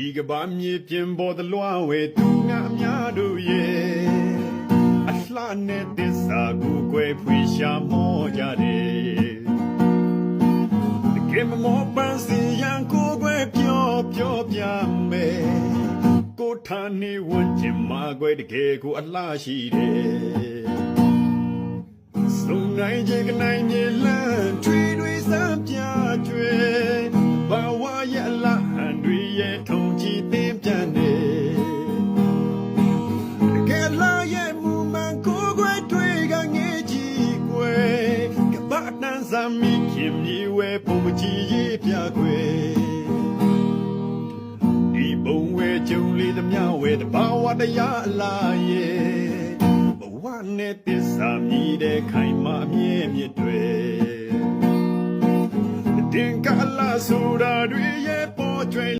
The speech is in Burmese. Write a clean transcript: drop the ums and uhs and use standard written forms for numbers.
ဒီကဘာမြေပြင်ပေါ်သလွှားဝဲသူငါများတို့ရဲ့အလှနဲ့သစ္စာကိုကွယ်ဖွေရှာမောကြတယ်တကယ်မမောပန်းစီရန်ကိုကွယ်ပြောပြမယ်ကိုထားနေဝန်းကျင်မှာကွယ်တကယ်ကိုအလှရှိတယ်စုံနိုင်ခြင်းကနိုင်မြေလန်းထွေတွေစမ်းပြကျွဲဘာဝရဲ့အလားဟန်တွေရဲ့ထုံကြည့်သင်ပြန်နေတကယ်လားရဲ့မူမှန်ကိုယ်ွယ်တွေကငေးကြည့်ကွယ်ကဘာတန်းစမ်းမိခင်မြေဝဲပုံကြည့်ရေးပြကွယ်ဒီဘုံဝဲကြုံလေးသမျှဝဲတဘာဝတရားအလားရဲ့ဘဝနဲ့သစ္စာမြည်တဲ့ခိုင်မာမြဲမြစ်တွေတင်ကလာဆိုတာတွေရဲ့ပေါ်ကျွေ